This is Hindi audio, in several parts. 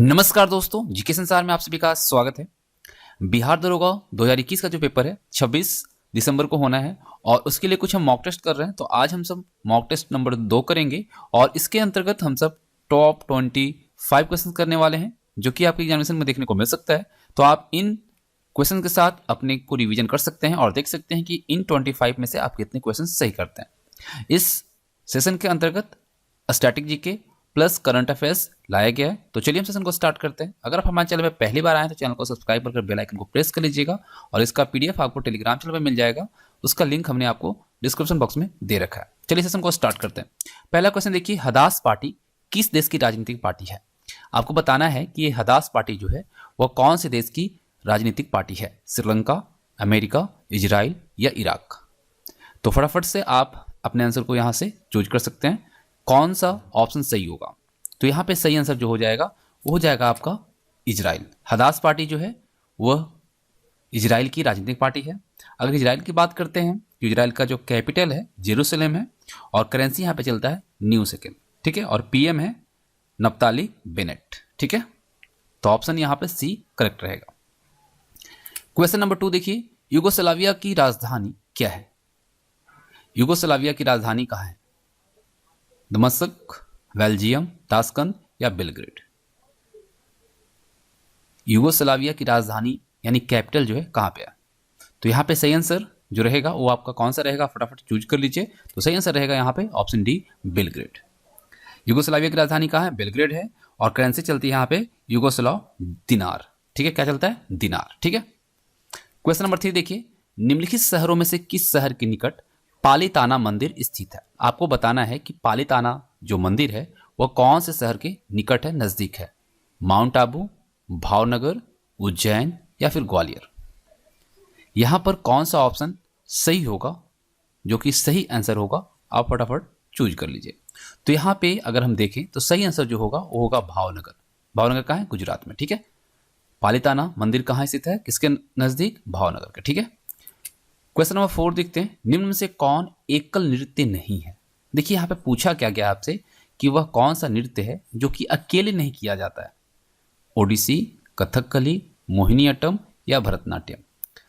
नमस्कार दोस्तों, जीके संसार में आप सभी का स्वागत है। बिहार दरोगा 2021 का जो पेपर है 26 दिसंबर को होना है और उसके लिए कुछ हम मॉक टेस्ट कर रहे हैं। तो आज हम सब मॉक टेस्ट नंबर 2 करेंगे और इसके अंतर्गत हम सब टॉप 25 क्वेश्चन करने वाले हैं जो कि आपके एग्जामिनेशन में देखने को मिल सकता है। तो आप इन क्वेश्चन के साथ अपने को रिविजन कर सकते हैं और देख सकते हैं कि इन 25 में से आप कितने क्वेश्चन सही करते हैं। इस सेशन के अंतर्गत static GK plus current affairs लाया गया है। तो चलिए हम सेशन को स्टार्ट करते हैं। अगर आप हमारे चैनल में पहली बार आए तो चैनल को सब्सक्राइब कर बेल आइकन को प्रेस कर लीजिएगा और इसका पीडीएफ आपको टेलीग्राम चैनल पर मिल जाएगा। उसका लिंक हमने आपको डिस्क्रिप्शन बॉक्स में दे रखा है। चलिए सेशन को स्टार्ट करते हैं। पहला क्वेश्चन देखिए, हदास पार्टी किस देश की राजनीतिक पार्टी है? आपको बताना है कि ये हदास पार्टी जो है वह कौन से देश की राजनीतिक पार्टी है, श्रीलंका, अमेरिका, इजराइल या इराक। तो फटाफट से आप अपने आंसर को यहाँ से चूज कर सकते हैं कौन सा ऑप्शन सही होगा। तो यहाँ पे सही आंसर जो हो जाएगा वो हो जाएगा आपका इजराइल। हदास पार्टी जो है वह इजराइल की राजनीतिक पार्टी है। अगर इजराइल की बात करते हैं तो इजराइल का जो कैपिटल है जेरूसलम है और करेंसी यहाँ पे चलता है न्यू शेकेल, ठीक है, और पीएम है नप्ताली बेनेट, ठीक है। तो ऑप्शन यहाँ पे सी करेक्ट रहेगा। क्वेश्चन नंबर 2 देखिए, यूगोस्लाविया की राजधानी क्या है? यूगोस्लाविया की राजधानी कहाँ है? दमश्क, बेल्जियम, ताशकंद या बेलग्रेड। यूगोस्लाविया की राजधानी यानी कैपिटल जो है कहाँ पे है? तो यहाँ पे सही आंसर जो रहेगा वो आपका कौन सा रहेगा, फटाफट चूज कर लीजिए। तो सही आंसर रहेगा यहाँ पे ऑप्शन डी, बेलग्रेड। यूगोस्लाविया की राजधानी कहाँ है? बेलग्रेड है और करेंसी चलती है यहाँ पे यूगोस्लाव दिनार, ठीक है। क्या चलता है? दिनार, ठीक है। क्वेश्चन नंबर 3 देखिए, निम्नलिखित शहरों में से किस शहर के निकट पालिताना मंदिर स्थित है? आपको बताना है कि पालिताना जो मंदिर है वह कौन से शहर के निकट है, नजदीक है? माउंट आबू, भावनगर, उज्जैन या फिर ग्वालियर। यहां पर कौन सा ऑप्शन सही होगा, जो कि सही आंसर होगा, आप फटाफट चूज कर लीजिए। तो यहां पे अगर हम देखें तो सही आंसर जो होगा वो होगा भावनगर। भावनगर कहाँ है? गुजरात में, ठीक है। पालिताना मंदिर कहाँ स्थित है, किसके नजदीक? भावनगर के, ठीक है। क्वेश्चन नंबर 4 देखते हैं, निम्न में से कौन एकल नृत्य नहीं है? देखिए यहाँ पे पूछा क्या गया आपसे कि वह कौन सा नृत्य है जो कि अकेले नहीं किया जाता है? ओडिसी, कथकली, मोहिनीअट्टम या भरतनाट्यम।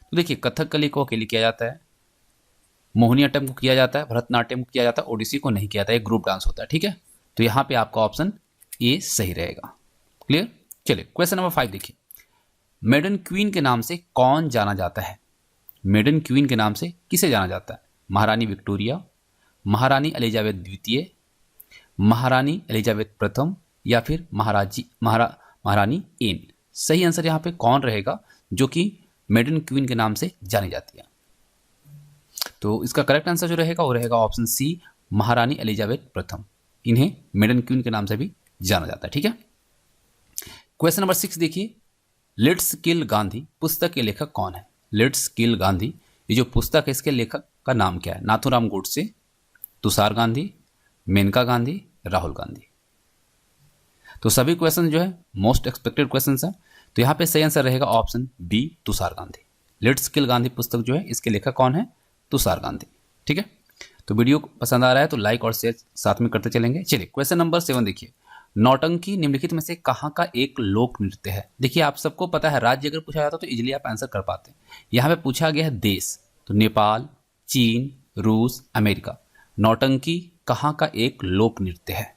तो देखिए कथकली को अकेले किया जाता है, मोहिनीअट्टम को किया जाता है, भरतनाट्यम को किया जाता है, ओडिसी को नहीं किया जाता है, एक ग्रुप डांस होता है, ठीक है। तो यहाँ पे आपका ऑप्शन ए सही रहेगा। क्लियर? चलिए क्वेश्चन नंबर 5 देखिए, मेडन क्वीन के नाम से कौन जाना जाता है? मेडन क्वीन के नाम से किसे जाना जाता है? महारानी विक्टोरिया, महारानी एलिजाबेथ द्वितीय, महारानी एलिजाबेथ प्रथम या फिर महारानी एन। सही आंसर यहाँ पे कौन रहेगा जो कि मेडन क्वीन के नाम से जानी जाती है? तो इसका करेक्ट आंसर जो रहेगा वो रहेगा ऑप्शन सी, महारानी एलिजाबेथ प्रथम। इन्हें मेडन क्वीन के नाम से भी जाना जाता है, ठीक है। क्वेश्चन नंबर 6 देखिए, लेट्स किल गांधी पुस्तक के लेखक कौन है? लेट्स किल गांधी ये जो पुस्तक है इसके लेखक का नाम क्या है? नाथूराम गोडसे, तुषार गांधी, मेनका गांधी, राहुल गांधी। तो सभी क्वेश्चन जो है मोस्ट एक्सपेक्टेड क्वेश्चन है। तो यहाँ पे सही आंसर रहेगा option B, Tushar Gandhi. Let's kill Gandhi पुस्तक जो है इसके लेखक कौन है? तुषार गांधी, ठीक है। तो वीडियो पसंद आ रहा है तो लाइक और शेयर साथ में करते चलेंगे। चलिए क्वेश्चन नंबर 7 देखिए, नौटंकी निम्नलिखित में से कहाँ का एक लोक नृत्य है? देखिए आप सबको पता है, राज्य अगर पूछा जाता तो इजिली आप आंसर कर पाते हैं। यहाँ पे पूछा गया है देश, तो नेपाल, चीन, रूस, अमेरिका। नौटंकी कहाँ का एक लोक नृत्य है?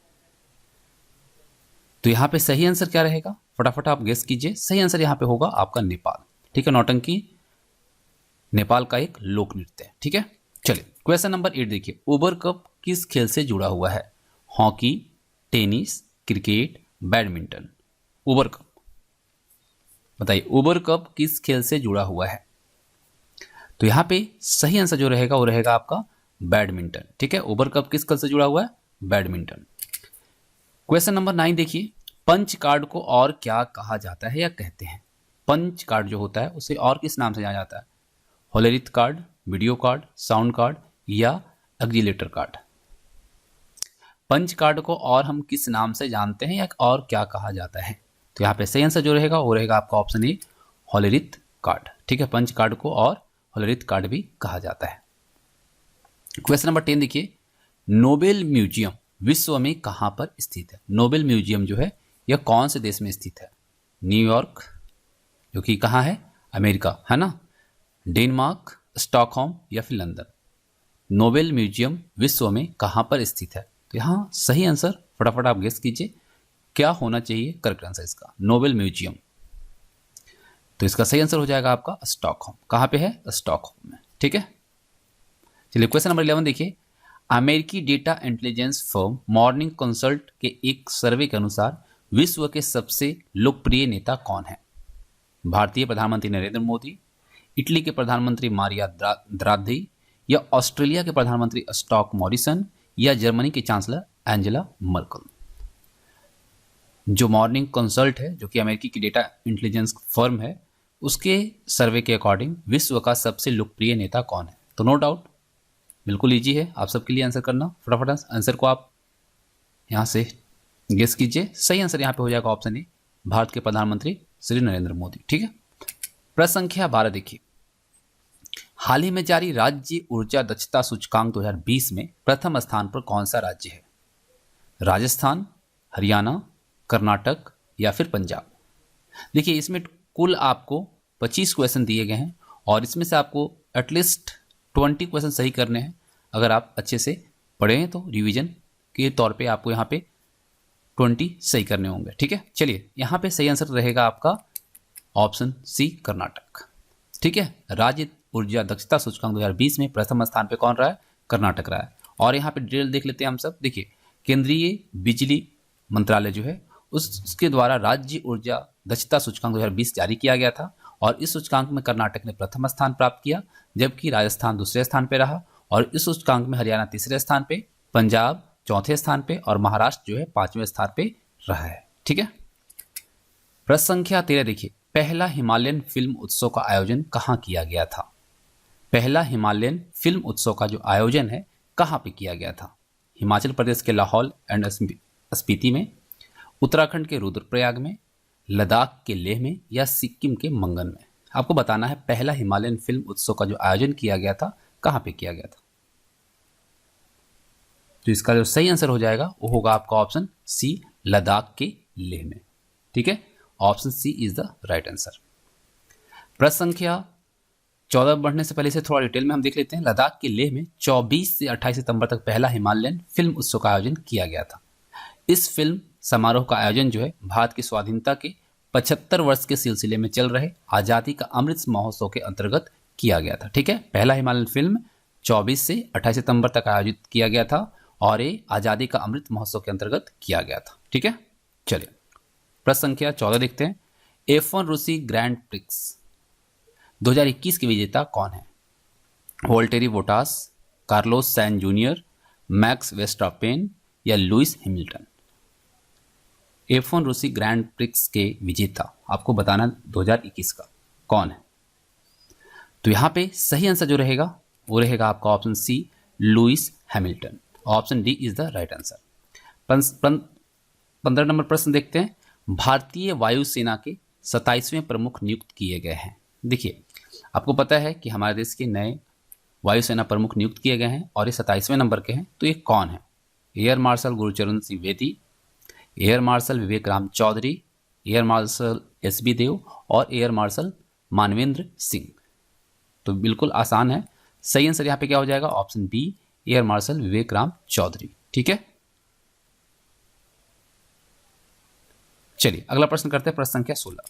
तो यहाँ पे सही आंसर क्या रहेगा, फटाफट आप गेस कीजिए। सही आंसर यहाँ पे होगा आपका नेपाल, ठीक है। नौटंकी नेपाल का एक लोक नृत्य है, ठीक है। चलिए क्वेश्चन नंबर 8 देखिए, उबर कप किस खेल से जुड़ा हुआ है? Hockey, tennis, cricket, badminton. Uber cup बताइए, उबर कप किस खेल से जुड़ा हुआ है? तो यहाँ पे सही आंसर जो रहेगा वो रहेगा आपका बैडमिंटन, ठीक है। उबर कप किस खेल से जुड़ा हुआ है? बैडमिंटन। क्वेश्चन नंबर 9 देखिए, पंच कार्ड को और क्या कहा जाता है या कहते हैं? पंच कार्ड जो होता है उसे और किस नाम से जाना जाता है? Hollerith card, video card, sound card या एक्जिलेटर कार्ड। पंच कार्ड को और हम किस नाम से जानते हैं या और क्या कहा जाता है? तो यहाँ पे सही आंसर जो रहेगा वो रहेगा आपका ऑप्शन ए, होलेरिथ कार्ड, ठीक है। पंच कार्ड को और होलेरिथ कार्ड भी कहा जाता है। क्वेश्चन नंबर 10 देखिए, नोबेल म्यूजियम विश्व में कहाँ पर स्थित है? नोबेल म्यूजियम जो है यह कौन से देश में स्थित है? न्यूयॉर्क, जो कि कहाँ है? अमेरिका, है ना? डेनमार्क, स्टॉकहोम या फिर लंदन? नोबेल म्यूजियम विश्व में कहाँ पर स्थित है? तो यहाँ सही आंसर फटाफट आप गेस कीजिए, क्या होना चाहिए करेक्ट आंसर इसका? Nobel museum. तो इसका सही आंसर हो जाएगा आपका स्टॉकहोम। कहाँ पे है? स्टॉकहोम में। ठीक है, चलिए क्वेश्चन नंबर 11 देखिए। अमेरिकी data intelligence firm morning consult के एक सर्वे के अनुसार विश्व के सबसे लोकप्रिय नेता कौन है? भारतीय प्रधानमंत्री नरेंद्र मोदी, इटली के प्रधानमंत्री मारिया द्राघी, या ऑस्ट्रेलिया के प्रधानमंत्री स्कॉट मॉरिसन, या जर्मनी की चांसलर एंजेला मर्केल? जो मॉर्निंग कंसल्ट है, जो कि अमेरिकी की डेटा इंटेलिजेंस फर्म है, उसके सर्वे के अकॉर्डिंग विश्व का सबसे लोकप्रिय नेता कौन है? तो नो डाउट बिल्कुल इजी है आप सबके लिए आंसर करना। फटाफट आंसर को आप यहाँ से गेस कीजिए। सही आंसर यहाँ पे हो जाएगा ऑप्शन ए, भारत के प्रधानमंत्री श्री नरेंद्र मोदी। ठीक है, प्रश्न संख्या 12 देखिए। हाल ही में जारी राज्य ऊर्जा दक्षता सूचकांक 2020 में प्रथम स्थान पर कौन सा राज्य है? राजस्थान, हरियाणा, कर्नाटक या फिर पंजाब? देखिए इसमें कुल आपको 25 क्वेश्चन दिए गए हैं और इसमें से आपको एटलीस्ट 20 क्वेश्चन सही करने हैं। अगर आप अच्छे से पढ़े हैं तो रिवीजन के तौर पे आपको यहाँ पे 20 सही करने होंगे। ठीक है, चलिए यहाँ पे सही आंसर रहेगा आपका ऑप्शन सी, कर्नाटक। ठीक है, राज्य ऊर्जा दक्षता सूचकांक 2020 में प्रथम स्थान पे कौन रहा है? कर्नाटक रहा है। और यहाँ पे डिटेल देख लेते हैं हम सब। देखिए केंद्रीय बिजली मंत्रालय जो है उसके द्वारा राज्य ऊर्जा दक्षता सूचकांक 2020 जारी किया गया था और इस सूचकांक में कर्नाटक ने प्रथम स्थान प्राप्त किया, जबकि राजस्थान दूसरे स्थान पे रहा और इस सूचकांक में हरियाणा तीसरे स्थान पे, पंजाब चौथे स्थान पे और महाराष्ट्र जो है 5वें स्थान पे रहा है। ठीक है, प्रश्न संख्या 13 देखिए। पहला हिमालयन फिल्म उत्सव का आयोजन कहाँ किया गया था? पहला हिमालयन फिल्म उत्सव का जो आयोजन है कहाँ पे किया गया था? हिमाचल प्रदेश के लाहौल एंड स्पीति में, उत्तराखंड के रुद्रप्रयाग में, लद्दाख के लेह में या सिक्किम के मंगन में? आपको बताना है पहला हिमालयन फिल्म उत्सव का जो आयोजन किया गया था कहाँ पे किया गया था। तो इसका जो सही आंसर हो जाएगा वो होगा आपका ऑप्शन सी, लद्दाख के लेह में। ठीक है, option C is the right answer. प्रश्न संख्या 14 बढ़ने से पहले से थोड़ा डिटेल में हम देख लेते हैं। लद्दाख के लेह में 24 से 28 सितंबर तक पहला हिमालयन फिल्म उत्सव का आयोजन किया गया था। इस फिल्म समारोह का आयोजन जो है भारत की स्वाधीनता के 75 वर्ष के सिलसिले में चल रहे आज़ादी का अमृत महोत्सव के अंतर्गत किया गया था। ठीक है, पहला हिमालयन फिल्म 24 से 28 सितंबर तक आयोजित किया गया था और ये आज़ादी का अमृत महोत्सव के अंतर्गत किया गया था। ठीक है, चलिए प्रश्न संख्या 14 देखते हैं। F1 रूसी ग्रैंड प्रिक्स 2021 के विजेता कौन है? Valtteri Bottas, Carlos Sainz Junior, Max Verstappen या लुइस हैमिल्टन? F1 रूसी ग्रैंड प्रिक्स के विजेता आपको बताना 2021 का कौन है? तो यहाँ पे सही आंसर जो रहेगा वो रहेगा आपका option C, Lewis Hamilton. Option D is the right answer. 15 number प्रश्न देखते हैं। भारतीय वायुसेना के 27वें प्रमुख नियुक्त किए गए हैं। देखिए आपको पता है कि हमारे देश के नए वायुसेना प्रमुख नियुक्त किए गए हैं और ये 27वें नंबर के हैं। तो ये कौन है? Air marshal Gurucharan Singh Bedi, air marshal Vivek Ram Chaudhary, air marshal S B. Dev और एयर मार्शल मानवेंद्र सिंह। तो बिल्कुल आसान है, सही आंसर यहाँ पे क्या हो जाएगा? Option B, air marshal Vivek Ram Chaudhary. ठीक है, चलिए अगला प्रश्न करते हैं। प्रश्न संख्या 16।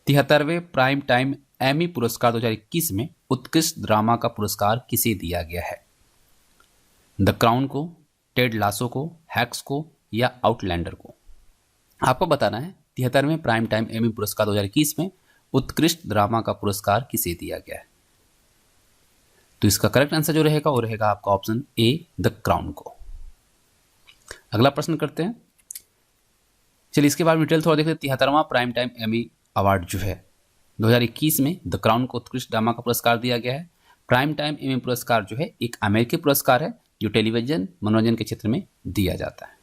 73वें प्राइम टाइम एमी पुरस्कार 2021 में उत्कृष्ट ड्रामा का पुरस्कार किसे दिया गया है? द क्राउन को, टेड लासो को, हैक्स को या आउटलैंडर को? आपको बताना है 73वें प्राइम टाइम एमी पुरस्कार 2021 में उत्कृष्ट ड्रामा का पुरस्कार किसे दिया गया है? तो इसका करेक्ट आंसर जो रहेगा वो रहेगा आपका ऑप्शन ए, द क्राउन को। अगला प्रश्न करते हैं। चलिए इसके बाद डिटेल थोड़ा देखते हैं। 73वां प्राइम टाइम एमी अवार्ड जो है 2021 में द क्राउन को उत्कृष्ट ड्रामा का पुरस्कार दिया गया है। प्राइम टाइम एमी पुरस्कार जो है एक अमेरिकी पुरस्कार है जो टेलीविजन मनोरंजन के क्षेत्र में दिया जाता है।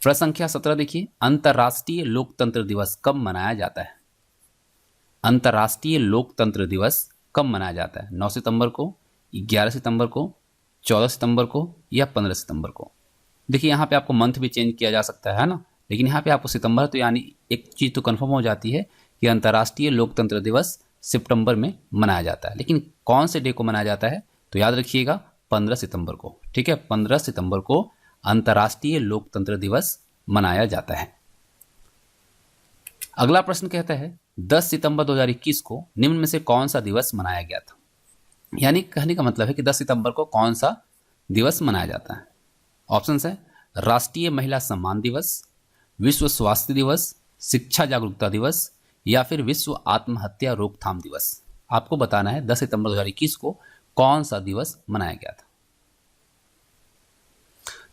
प्रश्न संख्या 17 देखिए। अंतर्राष्ट्रीय लोकतंत्र दिवस कब मनाया जाता है? अंतर्राष्ट्रीय लोकतंत्र दिवस कब मनाया जाता है? 9 सितंबर को, 11 सितंबर को, 14 सितंबर को या 15 सितंबर को? देखिए यहाँ पे आपको मंथ भी चेंज किया जा सकता है ना, लेकिन यहाँ पे आपको सितंबर, तो यानी एक चीज़ तो कन्फर्म हो जाती है कि अंतर्राष्ट्रीय लोकतंत्र दिवस सितंबर में मनाया जाता है। लेकिन कौन से डे को मनाया जाता है, तो याद रखिएगा 15 सितंबर को। ठीक है, 15 सितंबर को अंतर्राष्ट्रीय लोकतंत्र दिवस मनाया जाता है। अगला प्रश्न कहता है 10 सितंबर 2021 को निम्न में से कौन सा दिवस मनाया गया था। यानी कहने का मतलब है कि 10 सितंबर को कौन सा दिवस मनाया जाता है। ऑप्शंस है राष्ट्रीय महिला सम्मान दिवस, विश्व स्वास्थ्य दिवस, शिक्षा जागरूकता दिवस या फिर विश्व आत्महत्या रोकथाम दिवस। आपको बताना है 10 सितंबर 2021 को कौन सा दिवस मनाया गया था।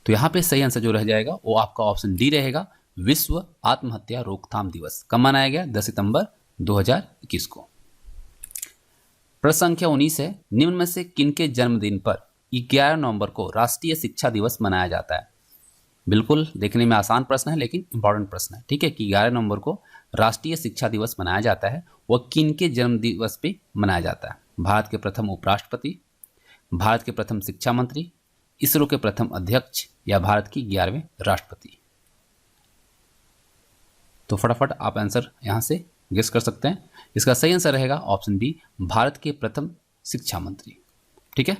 तो यहां पे सही आंसर जो रह जाएगा वो आपका ऑप्शन डी रहेगा, विश्व आत्महत्या रोकथाम दिवस। कब मनाया गया, 10 सितंबर 2021 को। प्रश्न संख्या 19 है, निम्न में से किनके जन्मदिन पर 11 नवंबर को राष्ट्रीय शिक्षा दिवस मनाया जाता है। बिल्कुल देखने में आसान प्रश्न है लेकिन इंपॉर्टेंट प्रश्न है। ठीक है, कि 11 नवंबर को राष्ट्रीय शिक्षा दिवस मनाया जाता है, वह किनके जन्म दिवस पे मनाया जाता है। भारत के प्रथम उपराष्ट्रपति, भारत के प्रथम शिक्षा मंत्री, इसरो के प्रथम अध्यक्ष या भारत की 11वें राष्ट्रपति। तो फटाफट आप आंसर यहां से गेस कर सकते हैं। इसका सही आंसर रहेगा ऑप्शन बी, भारत के प्रथम शिक्षा मंत्री। ठीक है,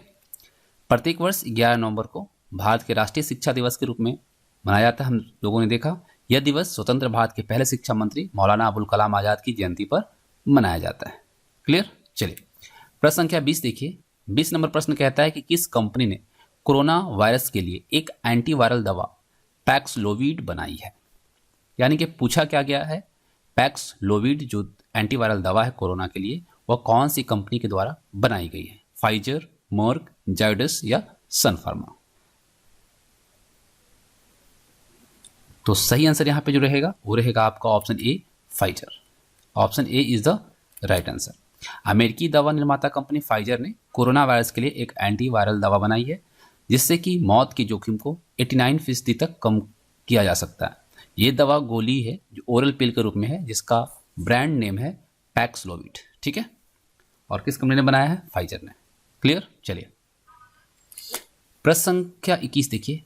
प्रत्येक वर्ष 11 नवंबर को भारत के राष्ट्रीय शिक्षा दिवस के रूप में मनाया जाता है। हम लोगों ने देखा यह दिवस स्वतंत्र भारत के पहले शिक्षा मंत्री मौलाना अबुल कलाम आजाद की जयंती पर मनाया जाता है। क्लियर। चलिए प्रश्न संख्या 20 देखिए। 20 नंबर प्रश्न कहता है कि किस कंपनी ने कोरोना वायरस के लिए एक एंटीवायरल दवा पैक्सलोविड बनाई है। यानी कि पूछा क्या गया है, पैक्सलोविड जो एंटीवायरल दवा है कोरोना के लिए, वह कौन सी कंपनी के द्वारा बनाई गई है। फाइजर, मर्क, जाइडस या सन फार्मा। तो सही आंसर यहां पे जो रहेगा वो रहेगा आपका option A, Pfizer. Option A is the right answer. अमेरिकी दवा निर्माता कंपनी फाइजर ने कोरोना वायरस के लिए एक एंटीवायरल दवा बनाई है जिससे कि मौत के जोखिम को 89% तक कम किया जा सकता है। ये दवा गोली है जो ओरल पिल के रूप में है, जिसका ब्रांड नेम है पैक्सलोविड। ठीक है, और किस कंपनी ने बनाया है, फाइजर ने। क्लियर। चलिए प्रश्न संख्या 21 देखिए।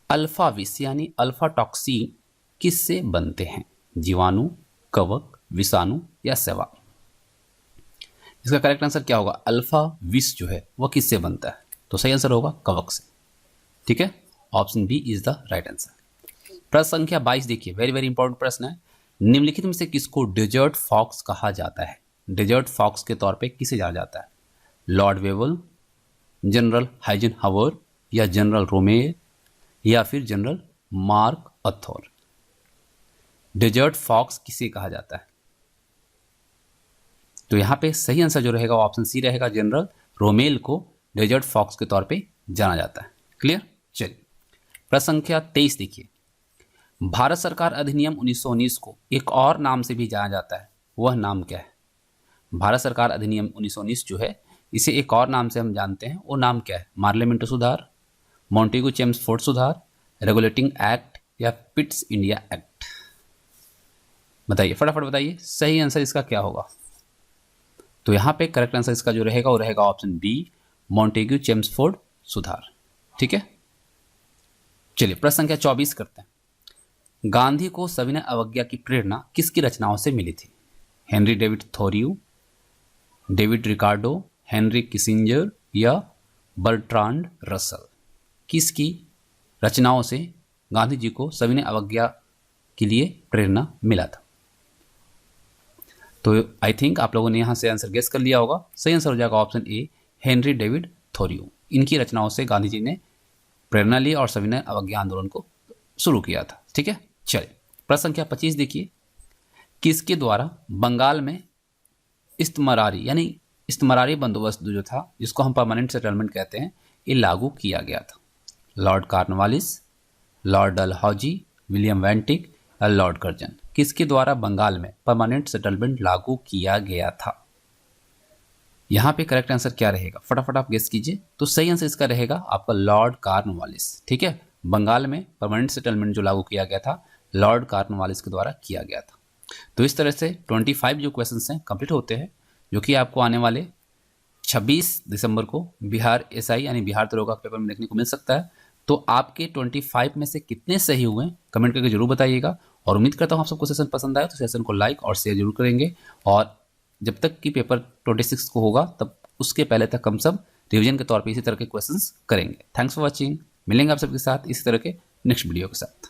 अल्फा विष यानी अल्फा टॉक्सिन किससे बनते हैं। जीवाणु, कवक, विषाणु या शैवाल। इसका करेक्ट आंसर क्या होगा, अल्फा विष जो है वह किससे बनता है। तो सही आंसर होगा कवक से। ठीक है, option B is the right answer. प्रश्न संख्या 22 देखिए, वेरी वेरी इंपॉर्टेंट प्रश्न है। निम्नलिखित में से किसको डेजर्ट फॉक्स कहा जाता है। डेजर्ट फॉक्स के तौर पे किसे जाना जाता है। लॉर्ड वेवल, जनरल हाइजेनहावर या जनरल रोमेर या फिर general mark author. Desert fox किसे कहा जाता है। तो यहां पे सही आंसर जो रहेगा ऑप्शन सी रहेगा, जनरल रोमेल को डेजर्ट फॉक्स के तौर पे जाना जाता है। क्लियर। चलिए प्रश्न संख्या 23 देखिए। भारत सरकार अधिनियम 1919 को एक और नाम से भी जाना जाता है, वह नाम क्या है। भारत सरकार अधिनियम 1919 जो है इसे एक और नाम से हम जानते हैं, वो नाम क्या है। मार्लियामेंटो सुधार, मॉन्टेगू चेम्सफोर्ड सुधार, रेगुलेटिंग एक्ट या पिट्स इंडिया एक्ट। बताइए फटाफट बताइए सही आंसर इसका क्या होगा। तो यहां पे करेक्ट आंसर इसका जो रहेगा वो रहेगा ऑप्शन बी, मॉन्टेग्यू चेम्सफोर्ड सुधार। ठीक है, चलिए प्रश्न संख्या 24 करते हैं। गांधी को सविनय अवज्ञा की प्रेरणा किसकी रचनाओं से मिली थी। Henry David थोरियू, David Ricardo, Henry Kissinger या बर्ट्रांड रसल। किसकी रचनाओं से गांधी जी को सविनय अवज्ञा के लिए प्रेरणा मिला था। तो आई थिंक आप लोगों ने यहां से आंसर गेस कर लिया होगा। सही आंसर हो जाएगा ऑप्शन ए, हेनरी डेविड थोरियू। इनकी रचनाओं से गांधी जी ने प्रेरणा ली और सविनय अवज्ञा आंदोलन को शुरू किया था। ठीक है, चलिए प्रश्न संख्या 25 देखिए। किसके द्वारा बंगाल में इस्तमरारी यानी इस्तमरारी बंदोबस्त जो था, जिसको हम परमानेंट सेटलमेंट कहते हैं, ये लागू किया गया था। Lord Cornwallis, Lord Dalhousie, William वेंटिक या लॉर्ड कर्जन। किसके द्वारा बंगाल में परमानेंट सेटलमेंट लागू किया गया था। यहां पे करेक्ट आंसर क्या रहेगा, फटाफट आप गेस कीजिए। तो सही आंसर इसका रहेगा आपका लॉर्ड कॉर्नवालिस। ठीक है, बंगाल में परमानेंट सेटलमेंट जो लागू किया गया था लॉर्ड कॉर्नवालिस के द्वारा किया गया था। तो इस तरह से 25 जो क्वेश्चंस हैं कंप्लीट होते हैं, जो कि आपको आने वाले 26 दिसंबर को बिहार एसआई यानी बिहार दरोगा पेपर में देखने को मिल सकता है। तो आपके 25 में से कितने सही हुए कमेंट करके जरूर बताइएगा। और उम्मीद करता हूँ आप सबको सेशन पसंद आया, तो सेशन को लाइक और शेयर जरूर करेंगे। और जब तक कि पेपर 26 को होगा तब उसके पहले तक हम सब रिवीजन के तौर पे इसी तरह के क्वेश्चंस करेंगे। Thanks for watching. मिलेंगे आप सबके साथ इसी तरह के नेक्स्ट वीडियो के साथ।